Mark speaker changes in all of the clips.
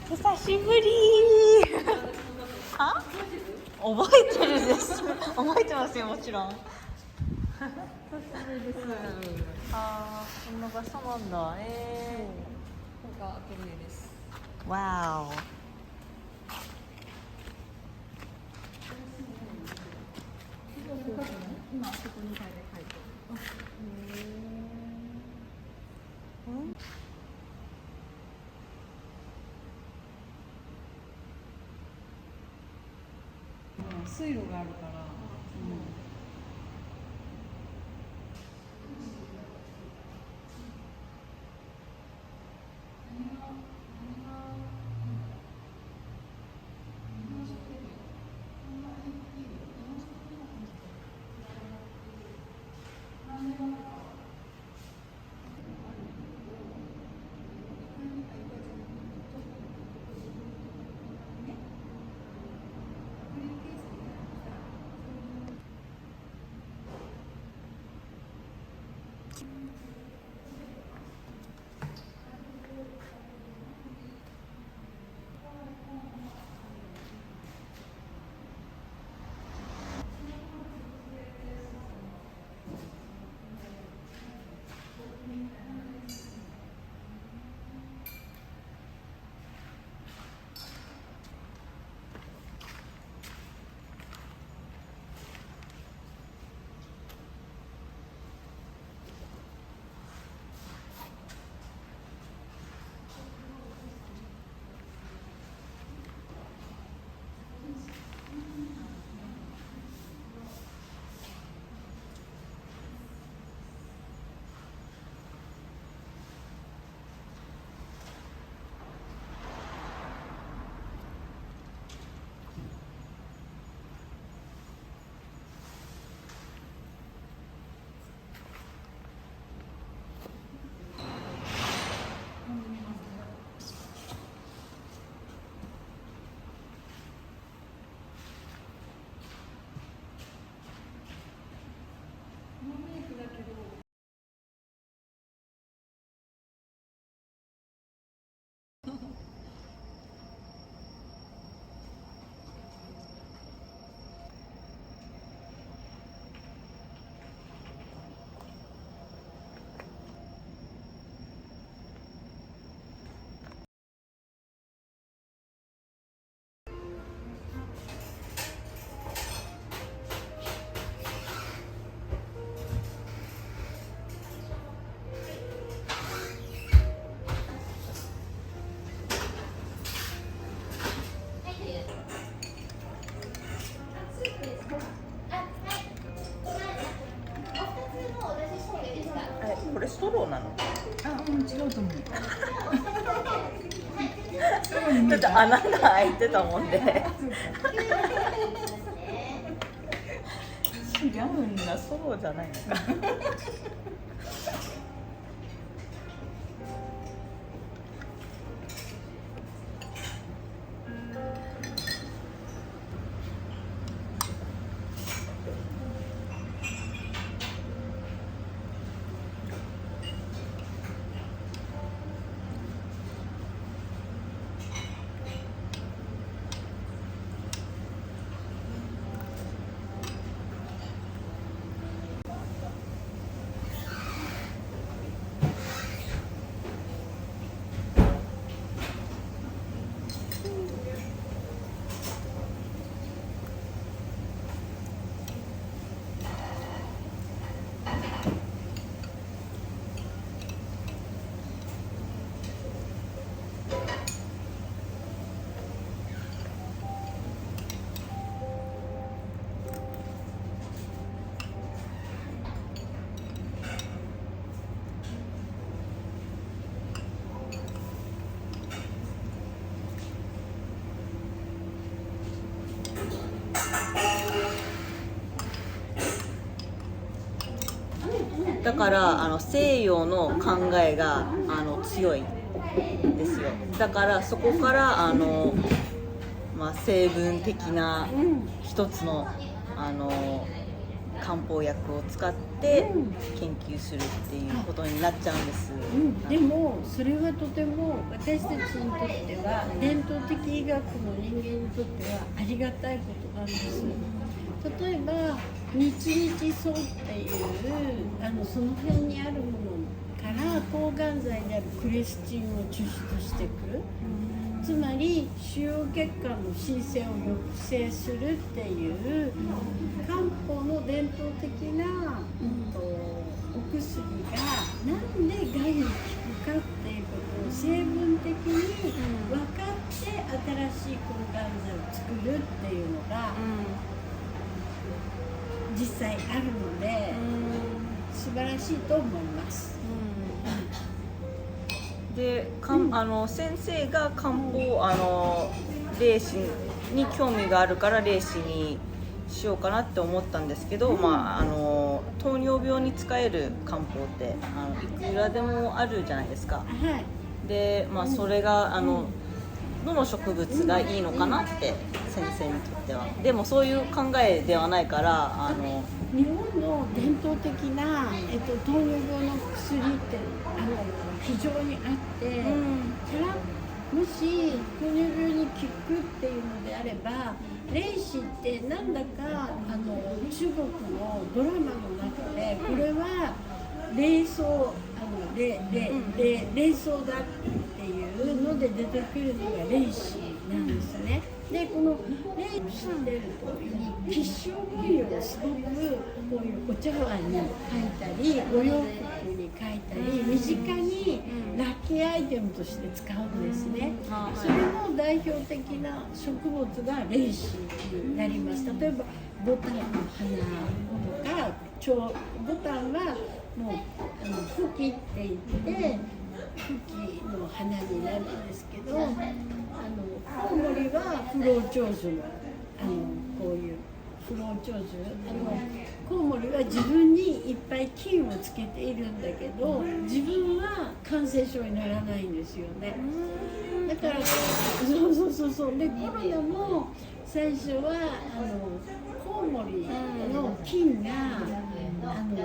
Speaker 1: 久しぶりあ、覚えてるです。覚えてますよ、もちろん。ああ、こんな場所なんだ。
Speaker 2: ここがアトリエです。
Speaker 1: わー
Speaker 2: 今あそこに書いて水路があるから。
Speaker 1: これストローなの？
Speaker 2: あ、うん、違うと思う。
Speaker 1: ちょっと穴が開いてたもんで。違うんだ、ストローじゃないのか。だから西洋の考えが強いんですよ。だからそこからまあ、成分的な一つの漢方薬を使って研究するっていうことになっちゃうんです、
Speaker 3: でもそれはとても私たちにとっては伝統的医学の人間にとってはありがたいことなんです。例えば日々草っていうその辺にあるものから抗がん剤であるクレスチンを抽出してくる、つまり腫瘍血管の新生を抑制するっていう漢方の伝統的な、お薬がなんでがんに効くかっていうことを成分的に分かって新しい抗がん剤を作るっていうのが実際あるので素晴らしいと思います。
Speaker 1: で先生が漢方霊視に興味があるから霊視にしようかなって思ったんですけど、糖尿病に使える漢方っていくらでもあるじゃないですか。で、それがどの植物がいいのかなって先生にとっては。でもそういう考えではないから
Speaker 3: 日本の伝統的な、糖尿病の薬って非常にあって、もし糖尿病に効くっていうのであれば霊視ってなんだか中国のドラマの中でこれは霊草霊草だっていうので出てくるのが霊視なんですね。でこの霊視ってる通りに吉祥文様をすごくこういうお茶碗に書いたりお洋服に書いたり身近にラッキーアイテムとして使うんですね。それの代表的な植物が霊視になります。例えばボタンの花とかボタンはもう茎って言って茎の花になるんですけど、コウモリは不老長寿のこういう不老長寿コウモリは自分にいっぱい菌をつけているんだけど自分は感染症にならないんですよね。だからそうでコロナも最初はコウモリの菌が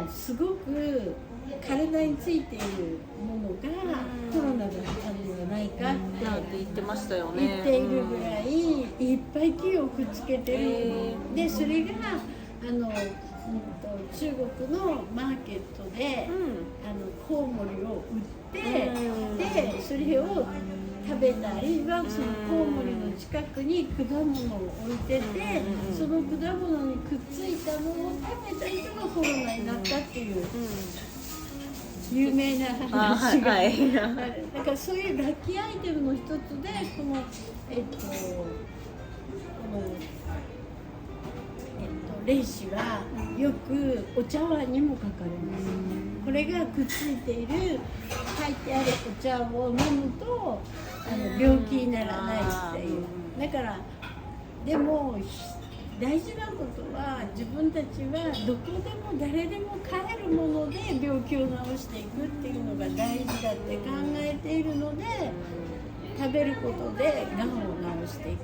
Speaker 3: すごく体についているものがコロナだったんじゃないかって
Speaker 1: 言ってましたよね。
Speaker 3: 言っているぐらいいっぱい菌をくっつけてる。でそれが中国のマーケットで、コウモリを売って、でそれを食べたりはそのコウモリの近くに果物を置いてて、その果物にくっついたのを食べた人がコロナになったっていう。有名な話がある。だからそういうラッキーアイテムの一つでこの霊視はよくお茶碗にもかかります。これがくっついている書いてあるお茶を飲むと病気にならないっていう。だからでも大事なことは自分たちはどこでも誰でも買えるもので病気を治していくっていうのが大事だって考えているので食べることでがんを治していく、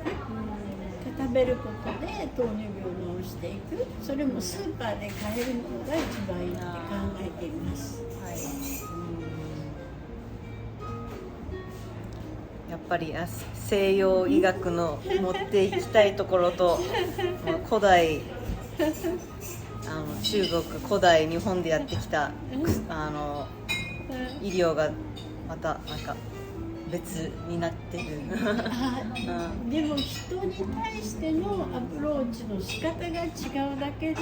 Speaker 3: 食べることで糖尿病を治していく、それもスーパーで買えるものが一番いいって考えています。
Speaker 1: やっぱり西洋医学の持っていきたいところと古代中国古代日本でやってきた医療がまたなんか別になってる
Speaker 3: でも人に対してのアプローチの仕方が違うだけで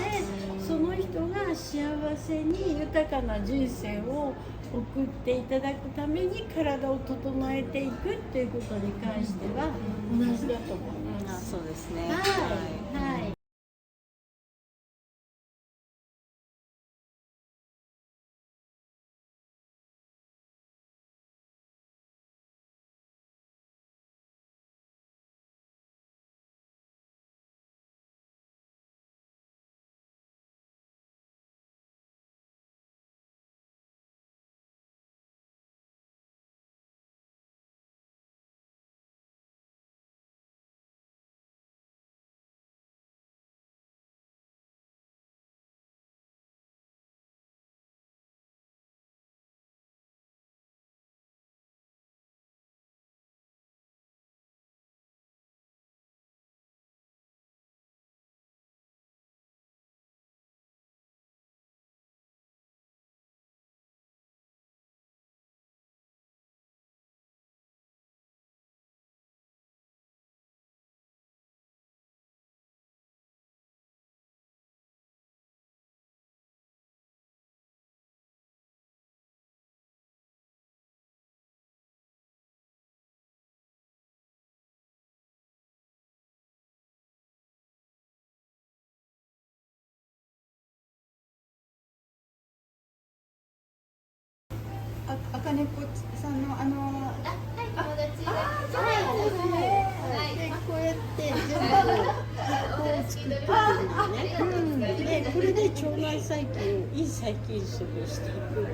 Speaker 3: その人が幸せに豊かな人生を送っていただくために体を整えていくっていうことに関しては同じだと思います。
Speaker 1: そうですね。
Speaker 3: はい
Speaker 4: 金子さんの
Speaker 3: そうですね。でこうやって全部こう作ってくるのね。でこれで腸内細菌、いい細菌食をしていくって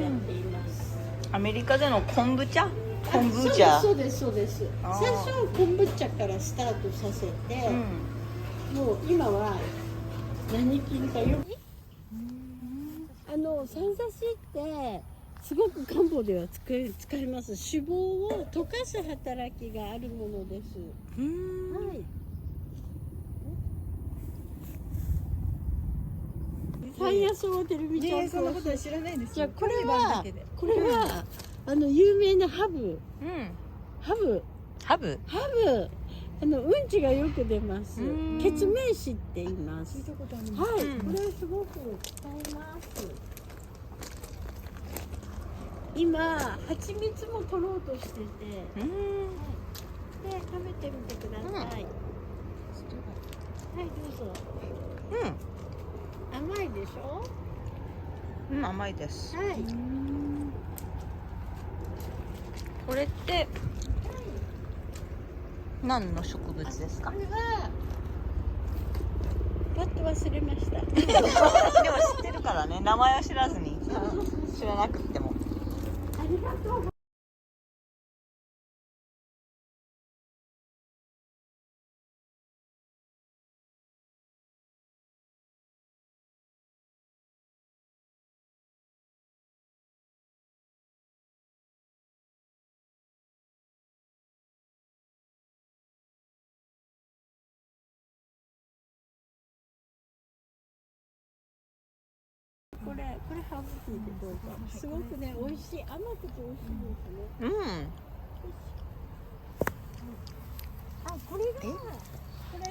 Speaker 3: やっています。
Speaker 1: アメリカでの昆布茶、昆布茶。
Speaker 3: そうですそうです。
Speaker 1: あー
Speaker 3: 最初は昆布茶からスタートさせて、もう今は何菌かよ。さんざしってすごく漢方では使います。脂肪を溶かす働きがあるものです。はい。山野草はテレビちゃん
Speaker 4: そんなことは知らないです。
Speaker 3: じゃあこれ
Speaker 4: 興味があるだ
Speaker 3: は
Speaker 4: けで
Speaker 3: 有名なハブ。
Speaker 1: うん。
Speaker 3: ハブ。
Speaker 1: ハブ。
Speaker 3: うんちがよく出ます。
Speaker 1: うん
Speaker 3: 血明子って言います
Speaker 4: 聞い。たことあります。
Speaker 3: はい、
Speaker 1: うん
Speaker 3: これすごく使います。今蜂蜜も取ろうとしてて、
Speaker 1: うん。
Speaker 3: で食べてみてください。はい、どうぞ。甘いでしょ。
Speaker 1: うん。甘いです。
Speaker 3: はい。
Speaker 1: これって何の植物ですか？
Speaker 3: これはパッと忘れました。
Speaker 1: でも知ってるからね、名前を知らずに知らなくっても。
Speaker 3: ありがとう。これハーブティーでどうぞ。すごくね美味しい、甘くて美味しいですね。
Speaker 1: うん。
Speaker 3: これ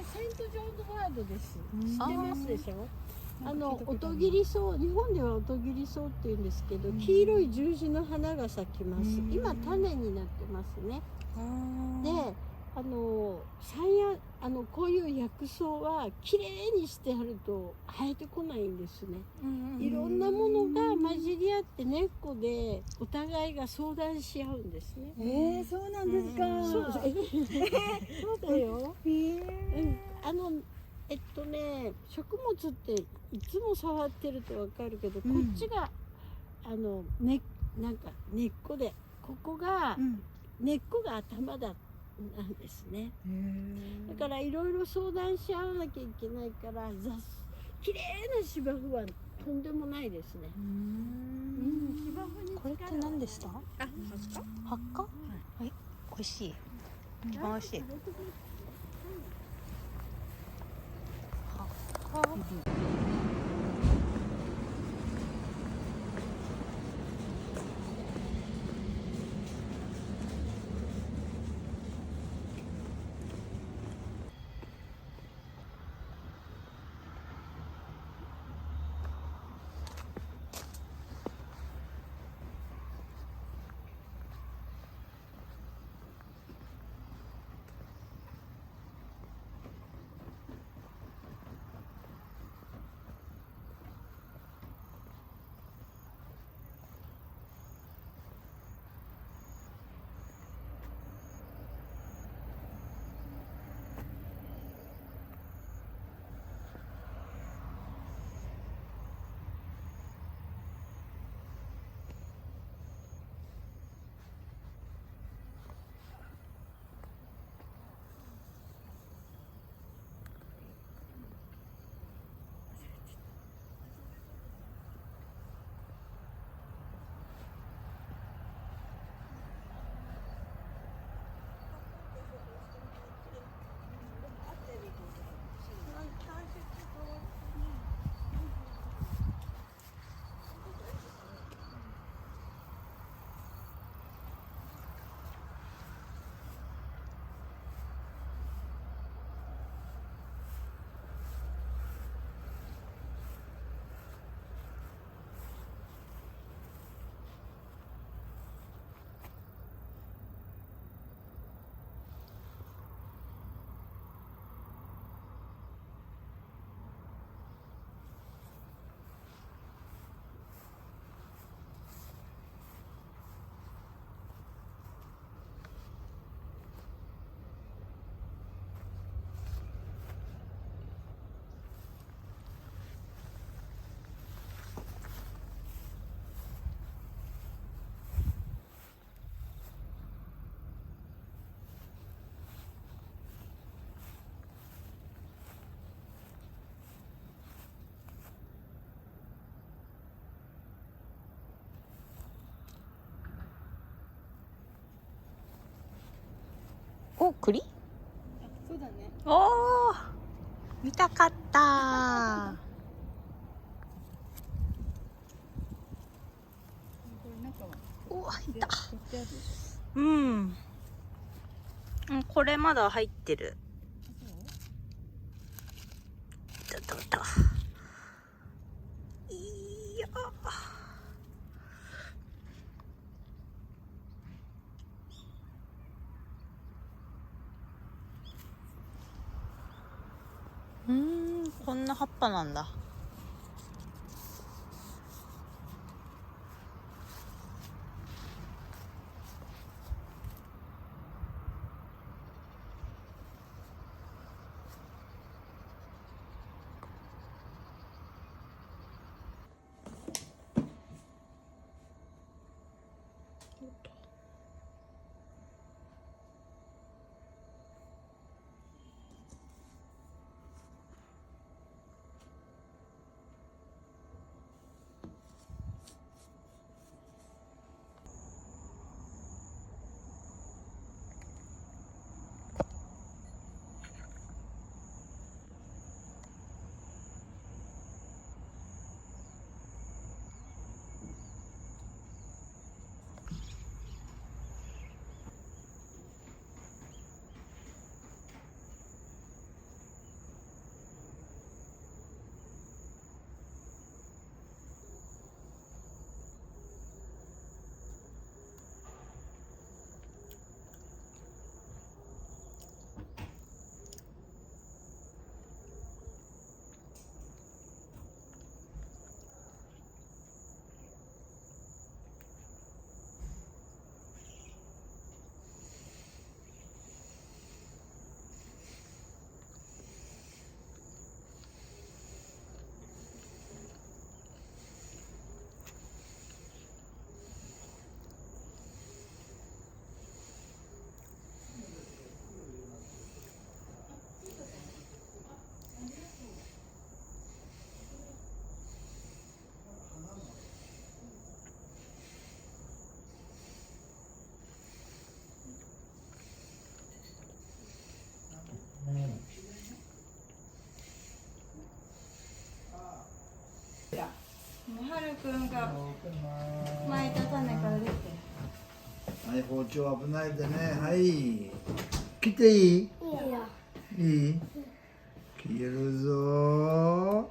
Speaker 3: セントジョーンズワードです。知ってますでしょ。おとぎり草、日本ではおとぎり草って言うんですけど、黄色い十字の花が咲きます。今種になってますね。で、こういう薬草はきれいにしてあると生えてこないんですね。いろんなものが混じり合って根っこでお互いが相談し合うんですね。
Speaker 4: そうなんですか。
Speaker 3: そうだよ。食物っていつも触ってるとわかるけど、こっちがなんか根っこで、ここが根っこが頭だなんですね。だからいろいろ相談し合わなきゃいけないから、綺麗な芝生はとんでもないですね。芝生に
Speaker 1: これって何でした？
Speaker 3: ハッカ？
Speaker 1: ハッカ？はい。美味しい。美味しい。ハッカ。お、栗？
Speaker 4: そうだね。
Speaker 1: おー、見たかった
Speaker 4: これ中は
Speaker 1: ー。お、いた。
Speaker 4: 取ってあるでし
Speaker 1: うん。これまだ入ってる。ちょっと待った。いや。こんな葉っぱなんだ。
Speaker 4: はるくんが巻いた種から出て。
Speaker 5: はい、包丁危ないでね。はい。切っていい？いい？切るぞー。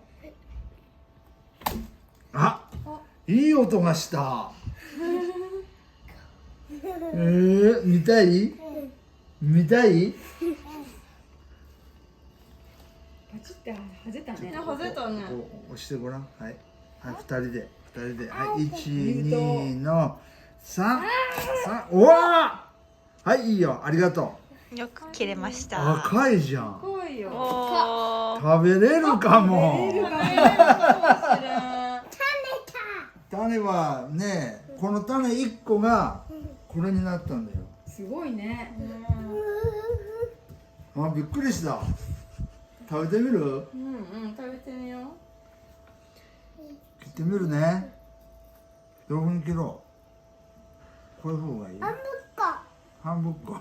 Speaker 5: あ、いい音がした。見たい？見たい？
Speaker 2: パチって外れたね。
Speaker 4: 外れたね。
Speaker 5: こう押してごらん。はい。はい、二人で。はい、1、2の3。おわー！はい、いいよ。ありがと
Speaker 1: よく切れまし
Speaker 5: う。
Speaker 1: た。
Speaker 5: 赤いじゃん。
Speaker 4: 濃いよ。
Speaker 1: おー。
Speaker 5: 食べれるかも。
Speaker 4: 食べれるかもしれん。
Speaker 5: 種はね、この種1個がこれになったんだよ。
Speaker 2: すごいね。
Speaker 5: あ、びっくりした。食べてみる？
Speaker 4: うん、食べてみよう。
Speaker 5: 切ってみるね。どういうふうに切ろう？こういう方がいい？半分こ。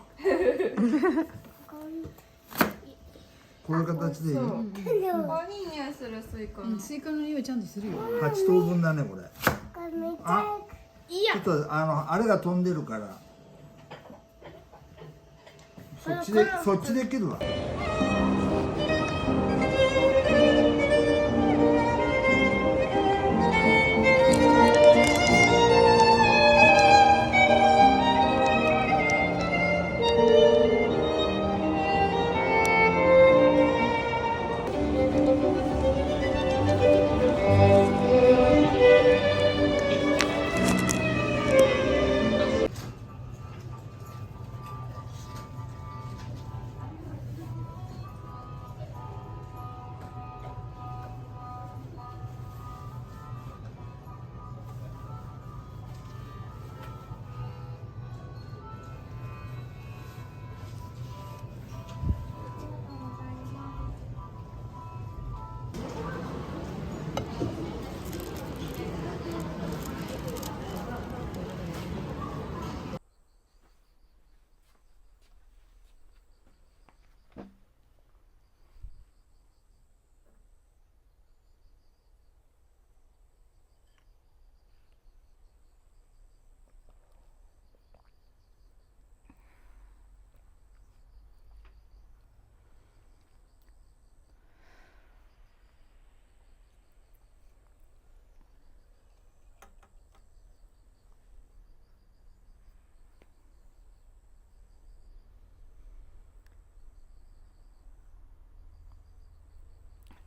Speaker 5: こういう形でいい？
Speaker 4: あ、いい匂いするスイカの。
Speaker 2: スイカの匂いちゃんとするよ。
Speaker 5: 8等分だね、これ。あ、ちょっとあれが飛んでるから。そっちで切るわ。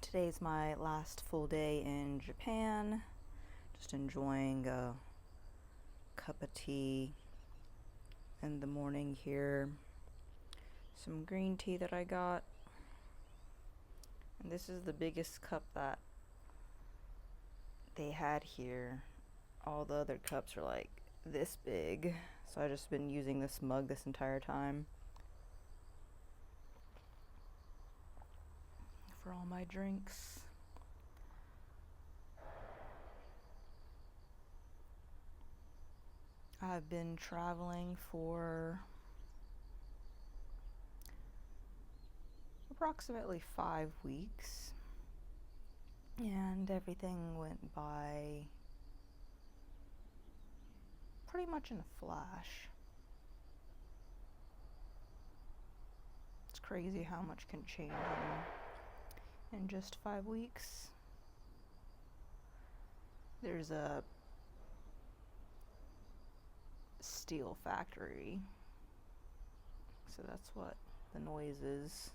Speaker 1: Today's my last full day in Japan. Just enjoying a cup of tea in the morning here. Some green tea that I got. And this is the biggest cup that they had here. All the other cups are like this big. So I've just been using this mug this entire time for all my drinks. I've been traveling for approximately 5 weeks, and everything went by pretty much in a flash. It's crazy how much can change in just 5 weeks. There's a steel factory, so that's what the noise is.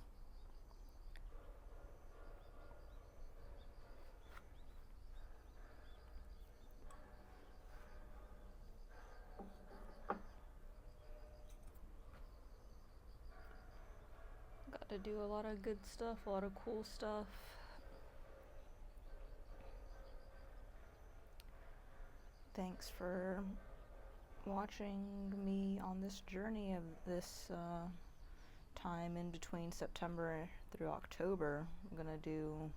Speaker 1: Got to do a lot of good stuff, a lot of cool stuff. Thanks for watching me on this journey of this time in between September through October. I'm gonna do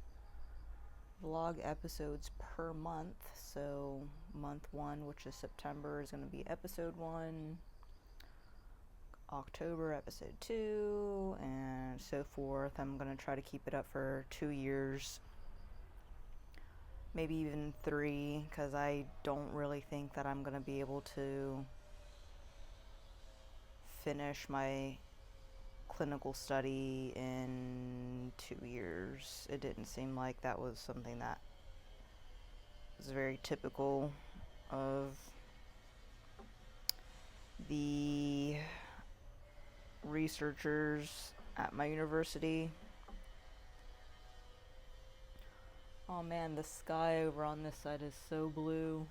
Speaker 1: vlog episodes per month, so month 1, which is September, is gonna be episode 1, October episode 2, and so forth. I'm gonna try to keep it up for 2 years, maybe even 3, because I don't really think that I'm gonna be able to finish my clinical study in 2 years. It didn't seem like that was something that was very typical of the researchers at my university. Oh man, the sky over on this side is so blue.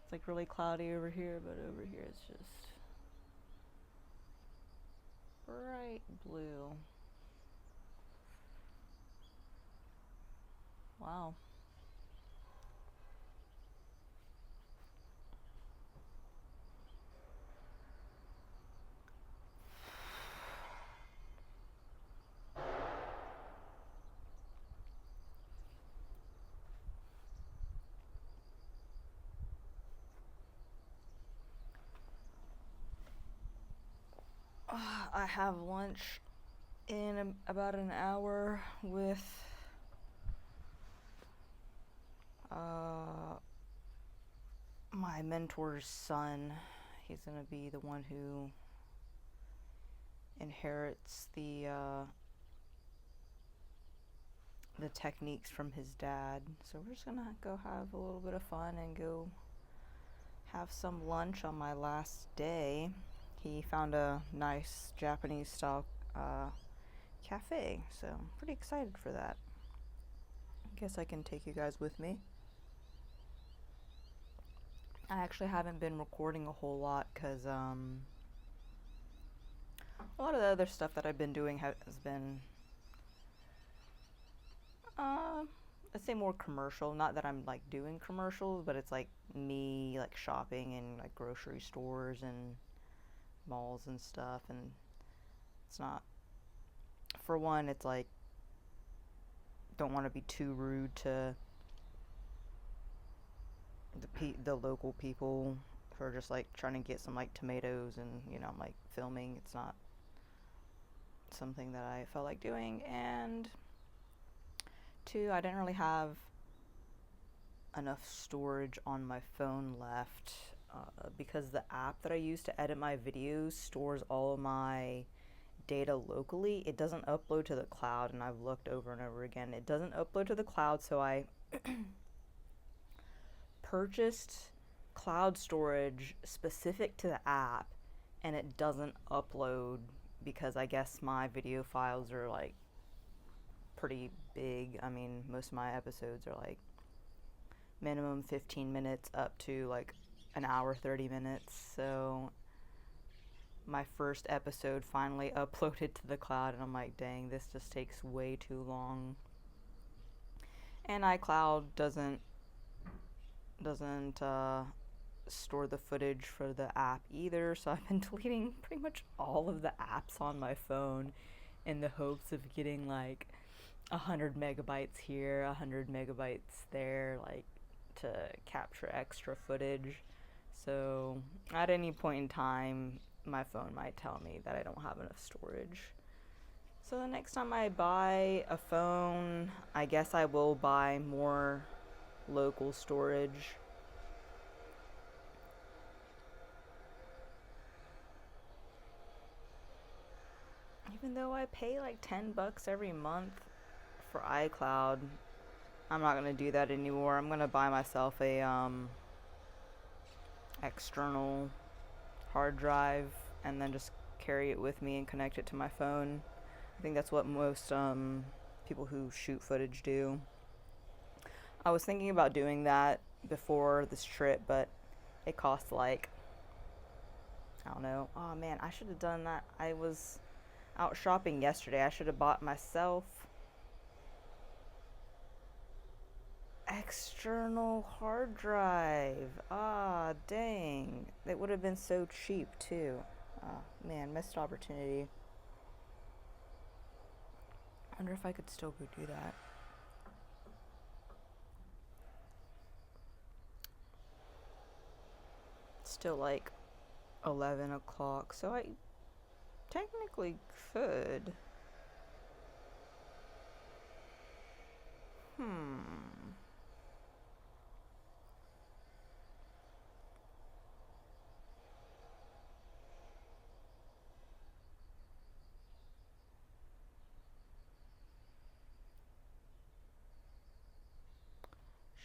Speaker 1: It's like really cloudy over here, but over here it's just bright blue. Wow. I have lunch in about an hour with my mentor's son. He's gonna be the one who inherits the techniques from his dad. So we're just gonna go have a little bit of fun and go have some lunch on my last day. He found a nice Japanese style cafe, so I'm pretty excited for that. I guess I can take you guys with me. I actually haven't been recording a whole lot because a lot of the other stuff that I've been doing has been let's say more commercial. Not that I'm like doing commercials, but it's like me like shopping in like grocery stores and malls and stuff, and it's not, for one, it's like don't want to be too rude to the local people who are just like trying to get some like tomatoes, and you know, I'm like filming. It's not something that I felt like doing. And 2, I didn't really have enough storage on my phone left because the app that I use to edit my videos stores all of my data locally. It doesn't upload to the cloud, and I've looked over and over again. It doesn't upload to the cloud, so I purchased cloud storage specific to the app, and it doesn't upload because I guess my video files are like pretty big. I mean, most of my episodes are like minimum 15 minutes up to like an hour 30 minutes. So my first episode finally uploaded to the cloud, and I'm like, dang, this just takes way too long. And iCloud doesn't store the footage for the app either, so I've been deleting pretty much all of the apps on my phone in the hopes of getting like 100 megabytes here, 100 megabytes there, like to capture extra footage. So at any point in time, my phone might tell me that I don't have enough storage. So the next time I buy a phone, I guess I will buy more local storage. Even though I pay like $10 every month for iCloud, I'm not gonna do that anymore. I'm gonna buy myself a external hard drive and then just carry it with me and connect it to my phone. I think that's what most people who shoot footage do. I was thinking about doing that before this trip, but it costs like, I don't know. Oh man, I should have done that. I was out shopping yesterday. I should have bought myself external hard drive. Ah, dang. It would have been so cheap too. Oh man, missed opportunity. I wonder if I could still go do that. It's still like 11 o'clock, so I technically could.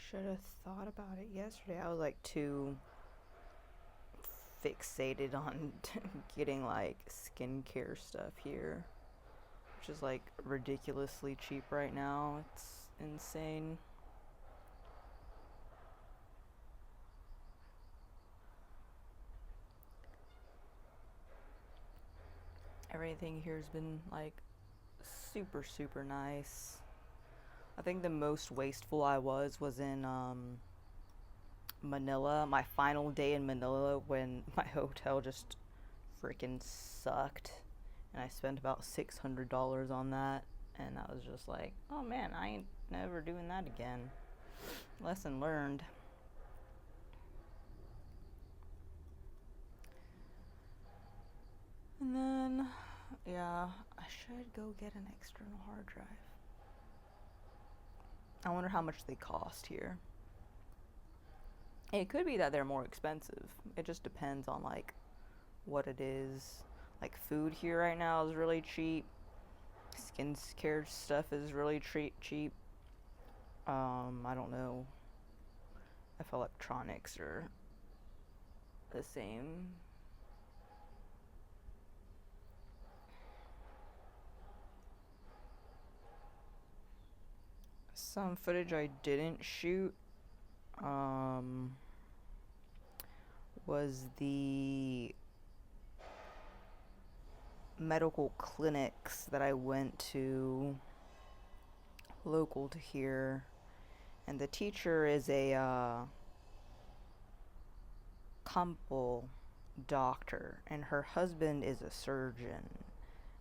Speaker 1: Should have thought about it yesterday. I was like too fixated on getting like skincare stuff here, which is like ridiculously cheap right now. It's insane. Everything here has been like super nice. I think the most wasteful I was in Manila, my final day in Manila, when my hotel just freaking sucked, and I spent about $600 on that, and I was just like, oh man, I ain't never doing that again. Lesson learned. And then, yeah, I should go get an external hard drive. I wonder how much they cost here. It could be that they're more expensive. It just depends on like what it is. Like food here right now is really cheap. Skincare stuff is really cheap. I don't know if electronics are the same. Some footage I didn't shoot was the medical clinics that I went to local to here, and the teacher is a kanpō doctor, and her husband is a surgeon,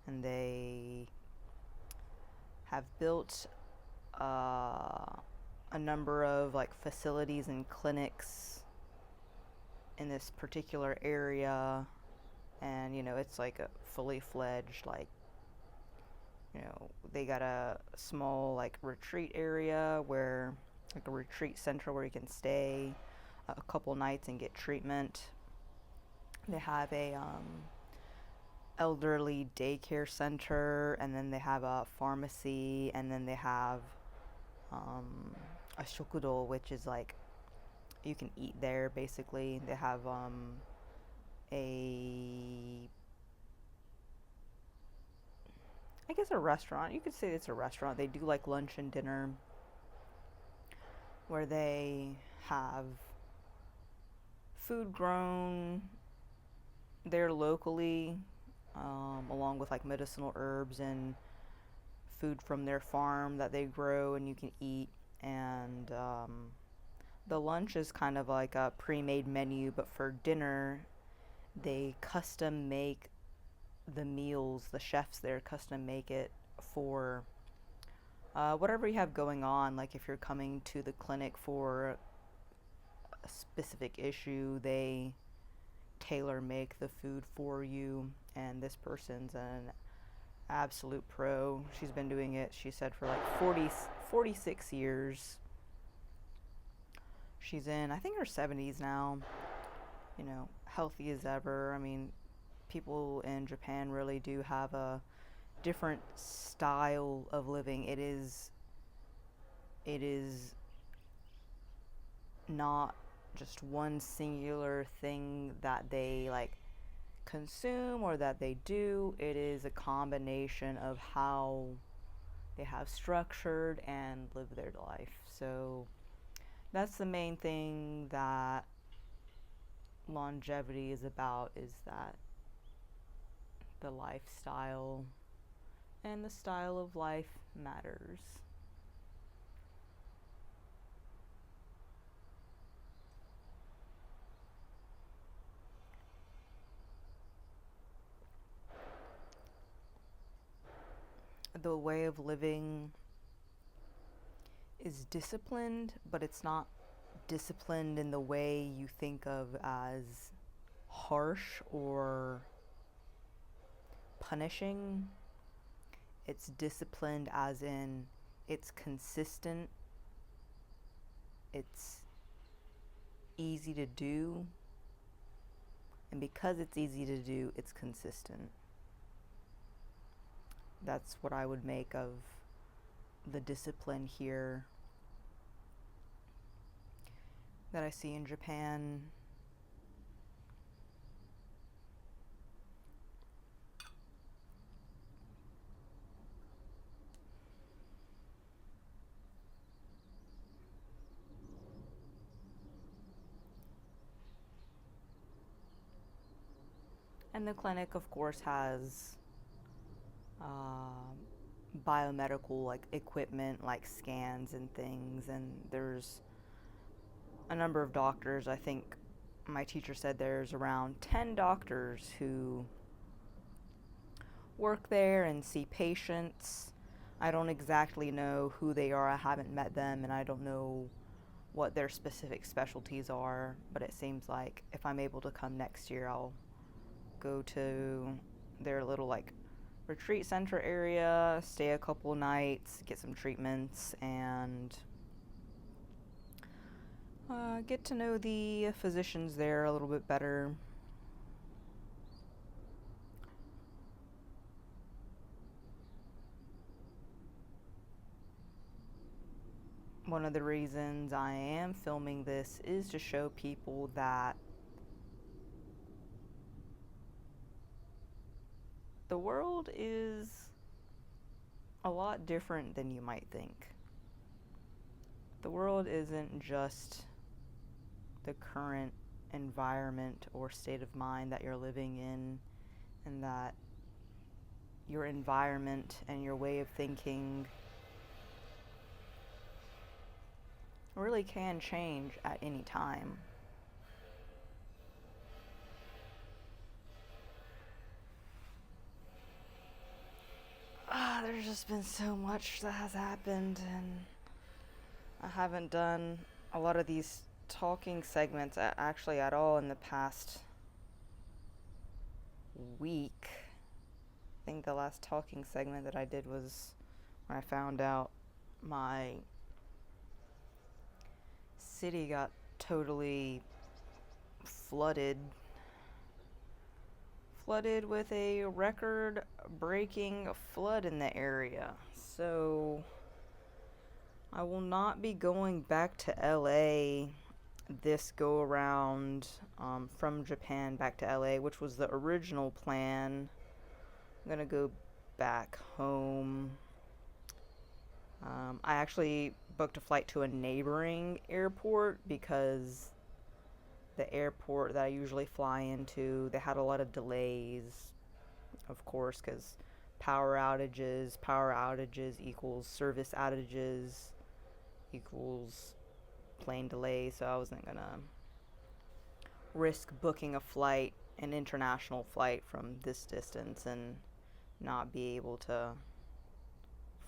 Speaker 1: and they have built a number of like facilities and clinics in this particular area, and you know, it's like a fully fledged, like, you know, they got a small like retreat area, where like a retreat center where you can stay a couple nights and get treatment. They have a elderly daycare center, and then they have a pharmacy, and then they have a shokudo, which is like you can eat there basically. They have I guess a restaurant. You could say it's a restaurant. They do like lunch and dinner where they have food grown there locally, along with like medicinal herbs and food from their farm that they grow and you can eat. And the lunch is kind of like a pre-made menu, but for dinner they custom make the meals. The chefs there custom make it for whatever you have going on. Like if you're coming to the clinic for a specific issue, they tailor make the food for you. And this person's an absolute pro. She's been doing it, she said, for like 46 years. She's in, I think, her 70s now. You know, healthy as ever. I mean, people in Japan really do have a different style of living. It is not just one singular thing that they like consume or that they do. It is a combination of how they have structured and lived their life. So that's the main thing that longevity is about, is that the lifestyle and the style of life matters. The way of living is disciplined, but it's not disciplined in the way you think of as harsh or punishing. It's disciplined as in it's consistent, it's easy to do, and because it's easy to do, it's consistent. That's what I would make of the discipline here that I see in Japan. And the clinic, of course, has biomedical like equipment, like scans and things, and there's a number of doctors. I think my teacher said there's around 10 doctors who work there and see patients. I don't exactly know who they are. I haven't met them, and I don't know what their specific specialties are, but it seems like if I'm able to come next year, I'll go to their little like retreat center area, stay a couple nights, get some treatments, and get to know the physicians there a little bit better. One of the reasons I am filming this is to show people that the world is a lot different than you might think. The world isn't just the current environment or state of mind that you're living in, and that your environment and your way of thinking really can change at any time. There's just been so much that has happened, and I haven't done a lot of these talking segments actually at all in the past week. I think the last talking segment that I did was when I found out my city got totally flooded with a record-breaking flood in the area. So I will not be going back to LA this go around, from Japan back to LA, which was the original plan. I'm gonna go back home. I actually booked a flight to a neighboring airport because the airport that I usually fly into, they had a lot of delays, of course, because power outages equals service outages equals plane delays, so I wasn't gonna risk booking a flight, an international flight from this distance and not be able to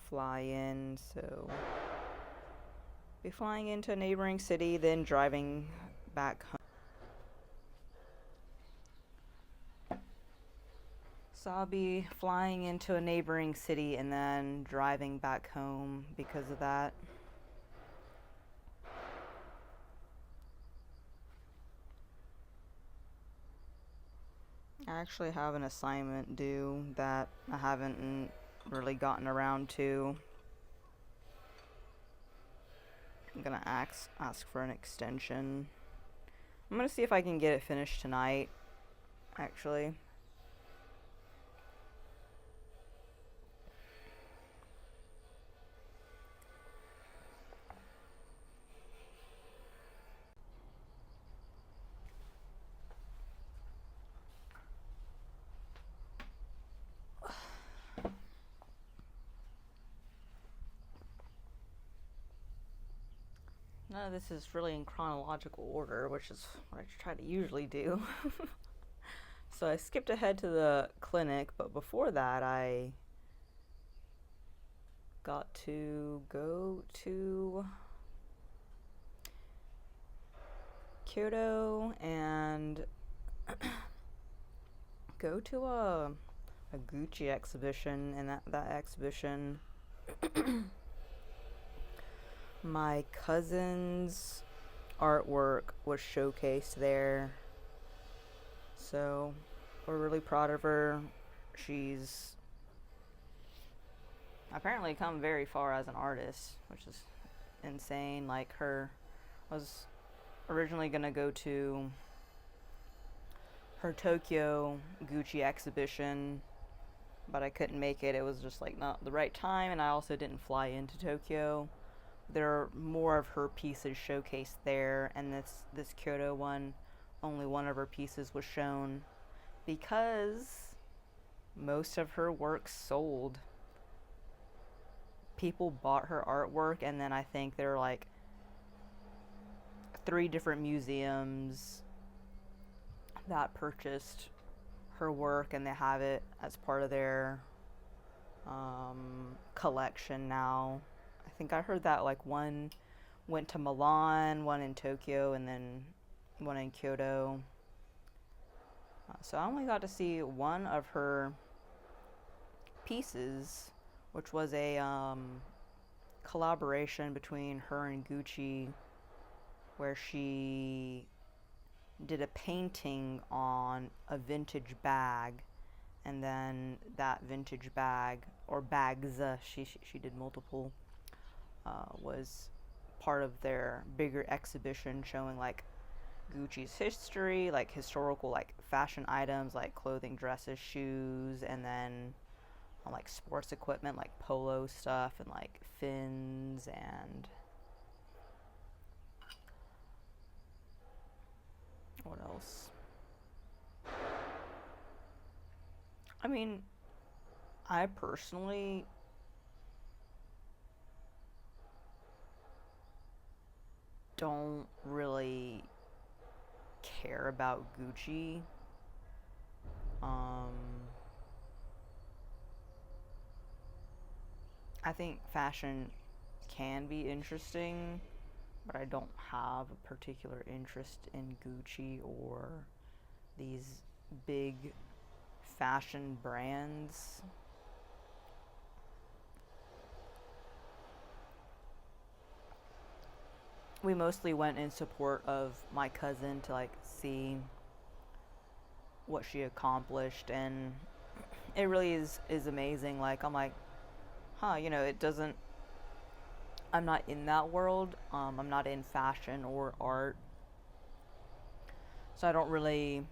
Speaker 1: fly in, so be flying into a neighboring city, then driving back home. So I'll be flying into a neighboring city and then driving back home because of that. I actually have an assignment due that I haven't really gotten around to. I'm gonna ask for an extension. I'm gonna see if I can get it finished tonight, actually. None of this is really in chronological order, which is what I try to usually do. So I skipped ahead to the clinic, but before that I got to go to Kyoto and go to a Gucci exhibition, and that exhibition my cousin's artwork was showcased there, so we're really proud of her. She's apparently come very far as an artist, which is insane. Like, her was originally gonna go to her Tokyo Gucci exhibition, but I couldn't make it. It was just like not the right time, and I also didn't fly into Tokyo. There are more of her pieces showcased there, and this Kyoto one, only one of her pieces was shown because most of her work sold. People bought her artwork, and then I think there were like 3 different museums that purchased her work, and they have it as part of their collection now. I think I heard that like one went to Milan, one in Tokyo, and then one in Kyoto. So I only got to see one of her pieces, which was a collaboration between her and Gucci, where she did a painting on a vintage bag, and then that vintage bag, or bags, she did multiple, was part of their bigger exhibition showing like Gucci's history, like historical like fashion items like clothing, dresses, shoes, and then like sports equipment like polo stuff and like fins and what else? I mean, I personally don't really care about Gucci. I think fashion can be interesting, but I don't have a particular interest in Gucci or these big fashion brands. We mostly went in support of my cousin to like see what she accomplished, and it really is amazing. Like, I'm like, it doesn't, I'm not in that world. I'm not in fashion or art, so I don't really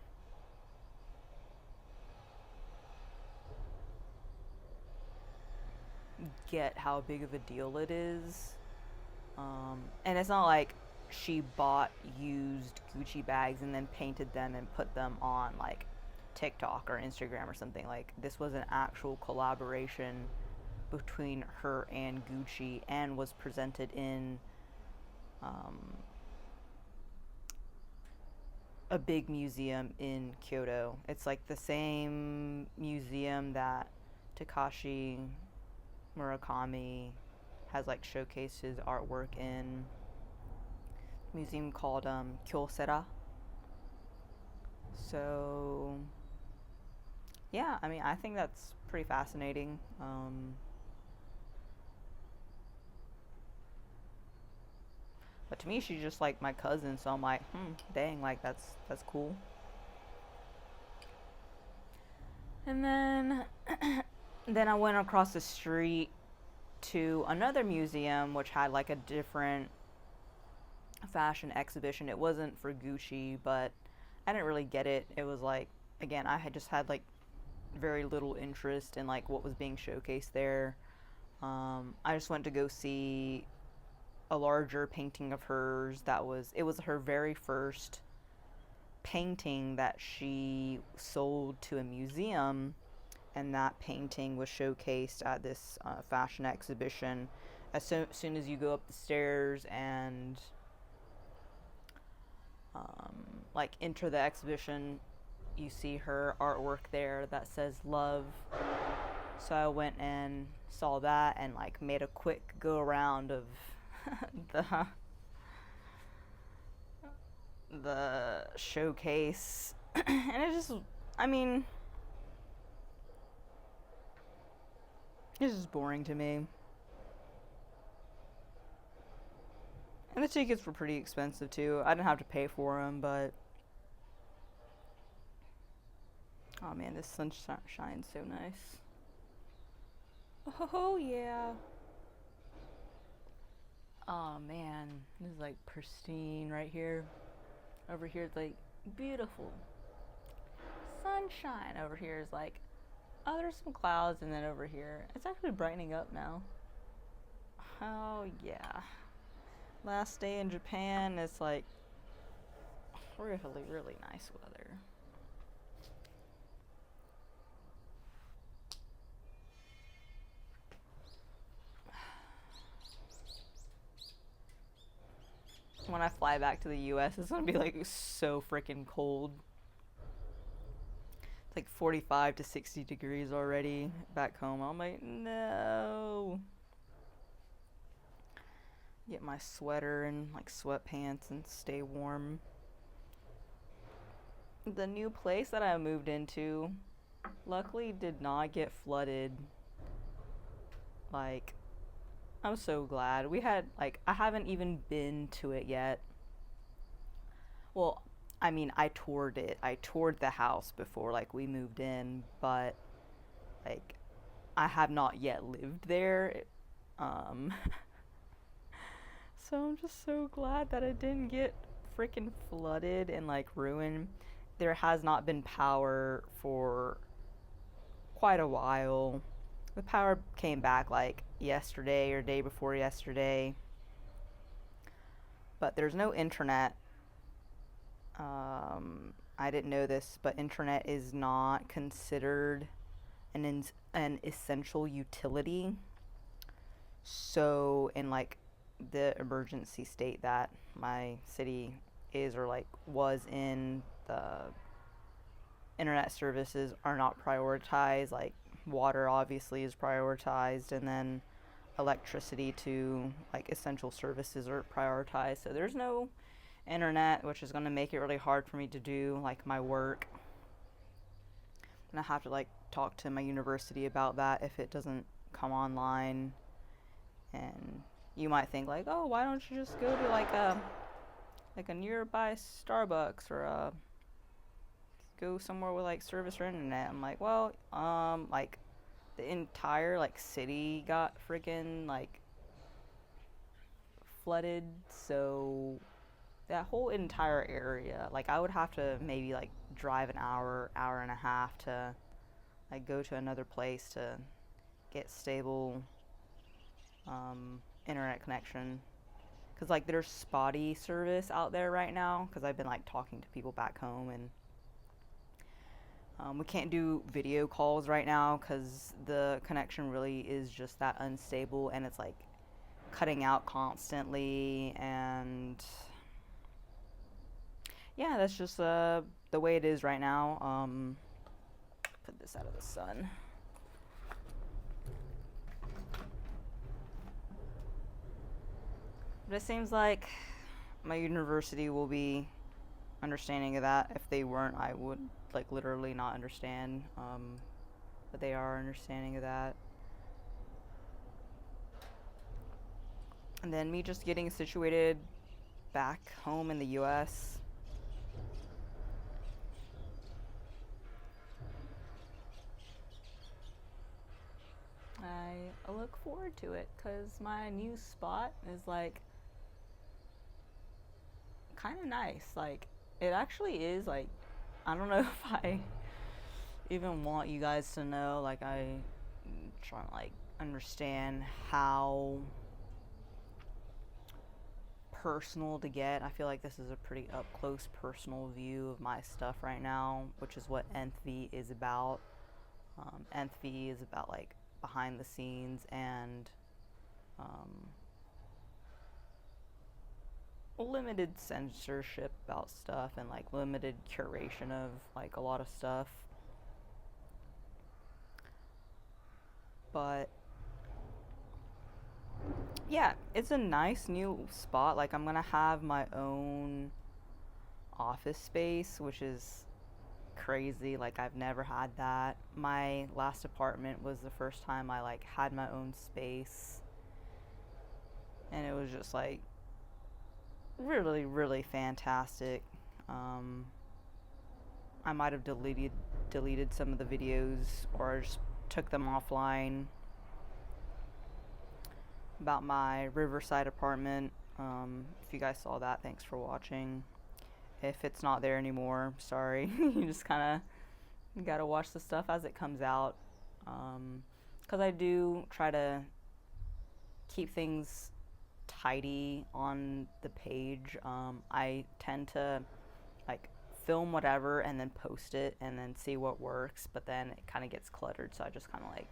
Speaker 1: get how big of a deal it is. And it's not like she bought used Gucci bags and then painted them and put them on like TikTok or Instagram or something. Like, this was an actual collaboration between her and Gucci, and was presented in a big museum in Kyoto. It's like the same museum that Takashi Murakami has like showcased his artwork in. A museum called Kyocera. So yeah, I mean, I think that's pretty fascinating. But to me, she's just like my cousin, so I'm like, dang, like that's cool. And then then I went across the street to another museum which had like a different fashion exhibition. It wasn't for Gucci, but I didn't really get it. It was like, again, I had just had like very little interest in like what was being showcased there. I just went to go see a larger painting of hers it was her very first painting that she sold to a museum, and that painting was showcased at this fashion exhibition. As soon as you go up the stairs and like enter the exhibition, you see her artwork there that says love. So I went and saw that and like made a quick go around of the showcase. And it just, I mean, it's just boring to me. And the tickets were pretty expensive too. I didn't have to pay for them, but oh man, this sunshine shines so nice. Oh yeah. Oh man, this is like pristine right here. Over here it's like beautiful sunshine. Over here is like, oh, there's some clouds, and then over here it's actually brightening up now. Oh yeah. Last day in Japan, it's like really, really nice weather. When I fly back to the US, it's gonna be like so freaking cold. It's like 45 to 60 degrees already back home. I'm like, no. Get my sweater and like sweatpants and stay warm. The new place that I moved into luckily did not get flooded. Like, I'm so glad. We had, like, I haven't even been to it yet. Well, I mean, I toured it. I toured the house before, like, we moved in, but, like, I have not yet lived there. So I'm just so glad that it didn't get freaking flooded and, like, ruined. There has not been power for quite a while. The power came back like yesterday or day before yesterday, but there's no internet. I didn't know this, but internet is not considered an essential utility. So in like the emergency state that my city is or like was in, the internet services are not prioritized. Like, water obviously is prioritized, and then electricity to like essential services are prioritized. So there's no internet, which is going to make it really hard for me to do like my work. And I have to like talk to my university about that if it doesn't come online. And you might think like, oh, why don't you just go to like a nearby Starbucks or go somewhere with like service or internet. I'm like, well, like the entire like city got freaking like flooded, so that whole entire area, like I would have to maybe like drive an hour and a half to like go to another place to get stable internet connection, because like there's spotty service out there right now, because I've been like talking to people back home, and we can't do video calls right now because the connection really is just that unstable, and it's like cutting out constantly, and yeah, that's just the way it is right now. Put this out of the sun. But it seems like my university will be understanding of that. If they weren't, I would like literally not understand. But they are understanding of that. And then me just getting situated back home in the US. I look forward to it because my new spot is like kind of nice. Like, it actually is. Like, I don't know if I even want you guys to know. Like, I'm trying to like understand how personal to get. I feel like this is a pretty up close personal view of my stuff right now, which is what Nth V is about. Nth V is about like behind the scenes and limited censorship about stuff, and like limited curation of like a lot of stuff. But yeah, it's a nice new spot. Like, I'm gonna have my own office space, which is crazy. Like, I've never had that. My last apartment was the first time I like had my own space, and it was just like really, really fantastic. I might have deleted some of the videos, or just took them offline, about my Riverside apartment. If you guys saw that, thanks for watching. If it's not there anymore, sorry. You just kind of gotta watch the stuff as it comes out, because I do try to keep things tidy on the page. I tend to like film whatever and then post it and then see what works, but then it kind of gets cluttered, so I just kind of like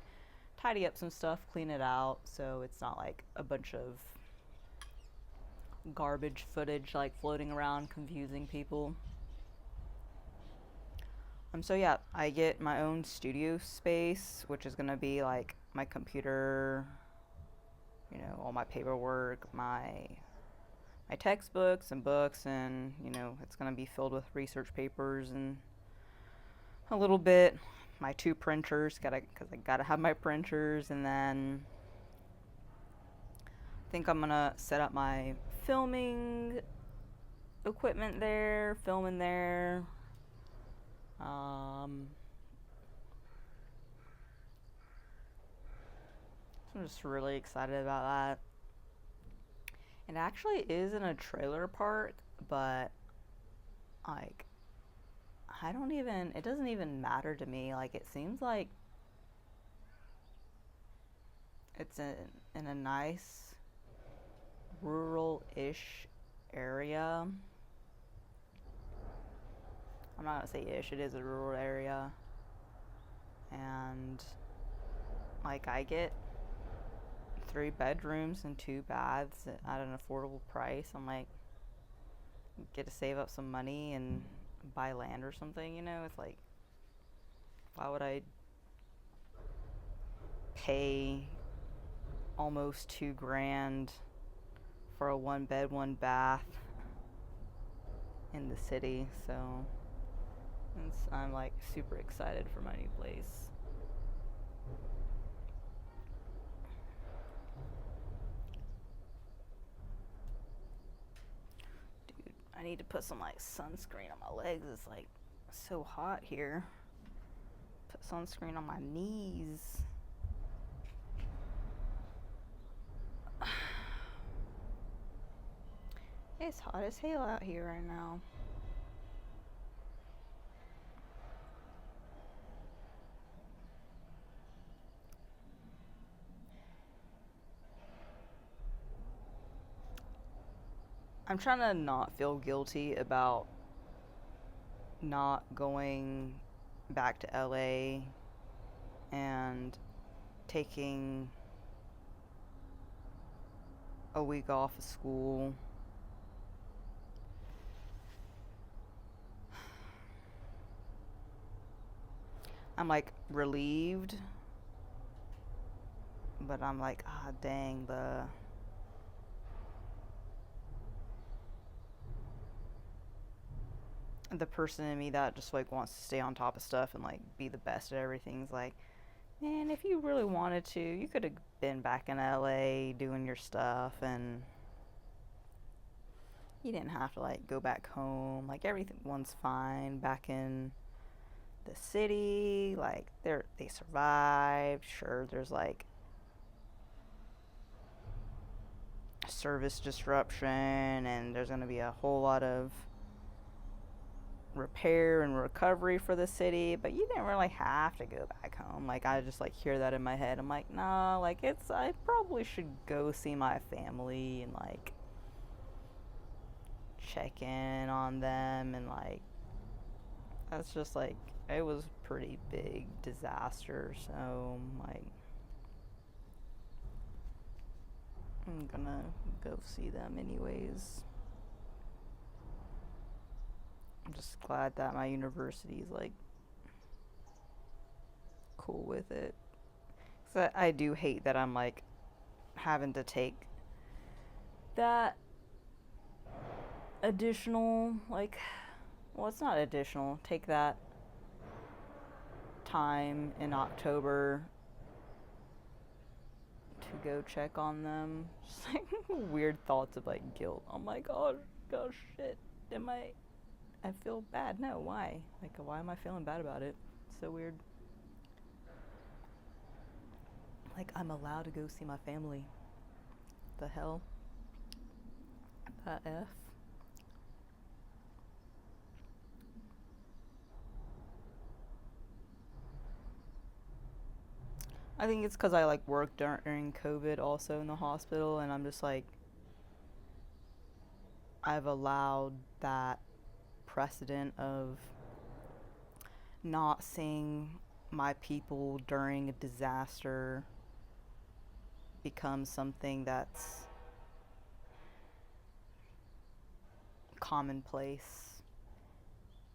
Speaker 1: tidy up some stuff, clean it out, so it's not like a bunch of garbage footage like floating around confusing people. So yeah, I get my own studio space, which is gonna be like my computer, you know, all my paperwork, my textbooks and books, and you know, it's gonna be filled with research papers and a little bit my 2 printers, because I gotta have my printers, and then I think I'm gonna set up my filming equipment there, film in there. I'm just really excited about that. It actually is in a trailer park, but like, it doesn't even matter to me. Like, it seems like it's in a nice rural-ish area. I'm not gonna say ish, it is a rural area. And like, I get 3 bedrooms and 2 baths at an affordable price. I'm like, get to save up some money and buy land or something, you know? It's like, why would I pay almost $2,000 for a 1 bed, 1 bath in the city? So I'm like super excited for my new place. Dude, I need to put some like sunscreen on my legs. It's like so hot here. Put sunscreen on my knees. It's hot as hell out here right now. I'm trying to not feel guilty about not going back to LA and taking a week off of school. I'm like relieved, but I'm like, ah, dang, the person in me that just like wants to stay on top of stuff and like be the best at everything's like, man, if you really wanted to, you could have been back in LA doing your stuff and you didn't have to like go back home. Like everyone's fine back in the city. Like they survived. Sure, there's like service disruption and there's gonna be a whole lot of repair and recovery for the city, but you didn't really have to go back home. Like I just like hear that in my head. I'm like, nah, like I probably should go see my family and like check in on them, and like that's just like it was a pretty big disaster, so like I'm gonna go see them anyways. I'm just glad that my university's like cool with it. 'Cause I do hate that I'm like having to take that additional, like, well, it's not additional, take that time in October to go check on them. Just like weird thoughts of like guilt. I'm like, oh gosh, shit, I feel bad. No, why? Like, why am I feeling bad about it? It's so weird. Like, I'm allowed to go see my family. The hell? The F? I think it's because I like worked during COVID also in the hospital, and I'm just like, I've allowed that precedent of not seeing my people during a disaster become something that's commonplace,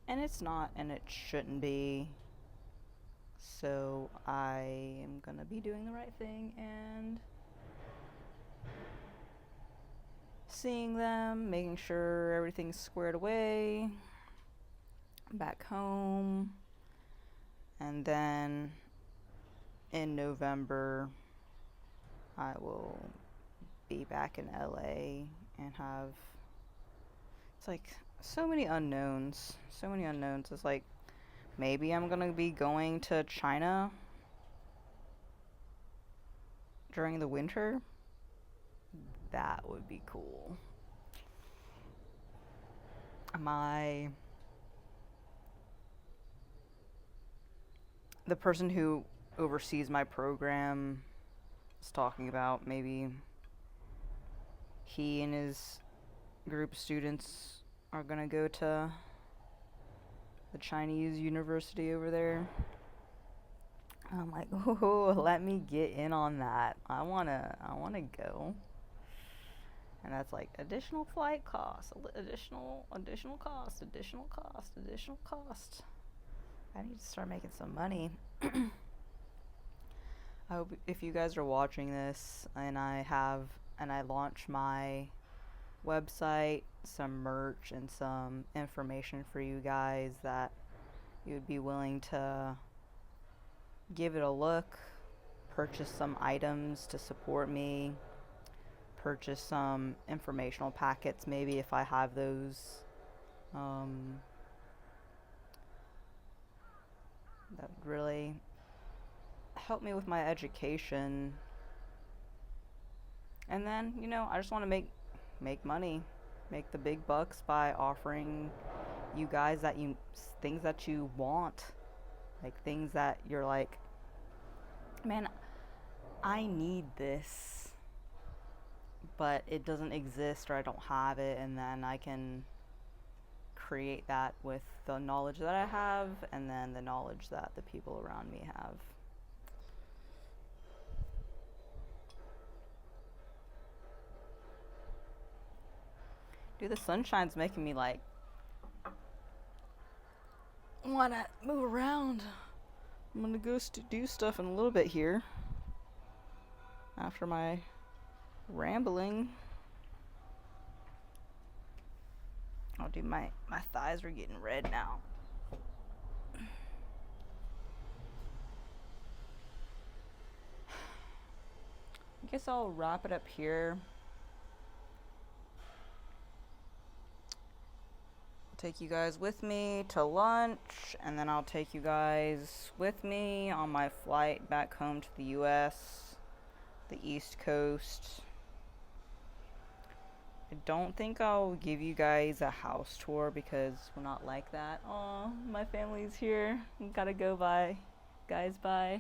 Speaker 1: and it's not, and it shouldn't be. So I am gonna be doing the right thing and seeing them, making sure everything's squared away back home, and then in November I will be back in LA and have, it's like so many unknowns. It's like maybe I'm gonna be going to China during the winter. That would be cool. The person who oversees my program was talking about maybe he and his group of students are gonna go to the Chinese university over there. And I'm like, oh, let me get in on that. I wanna go. And that's like additional flight costs, additional cost. I need to start making some money. I hope if you guys are watching this and I launch my website, some merch, and some information for you guys, that you would be willing to give it a look, purchase some items to support me, purchase some informational packets maybe if I have those. That would really help me with my education. And then, I just want to make money, make the big bucks by offering you guys things that you want, like things that you're like, man, I need this, but it doesn't exist or I don't have it, and then I can create that with the knowledge that I have and then the knowledge that the people around me have. Dude, the sunshine's making me like wanna move around. I'm gonna go do stuff in a little bit here after my rambling. Oh, dude, my thighs are getting red now. I guess I'll wrap it up here. I'll take you guys with me to lunch, and then I'll take you guys with me on my flight back home to the US, the East Coast. I don't think I'll give you guys a house tour because we're not like that. Aw, my family's here. Gotta go, bye. Guys, bye.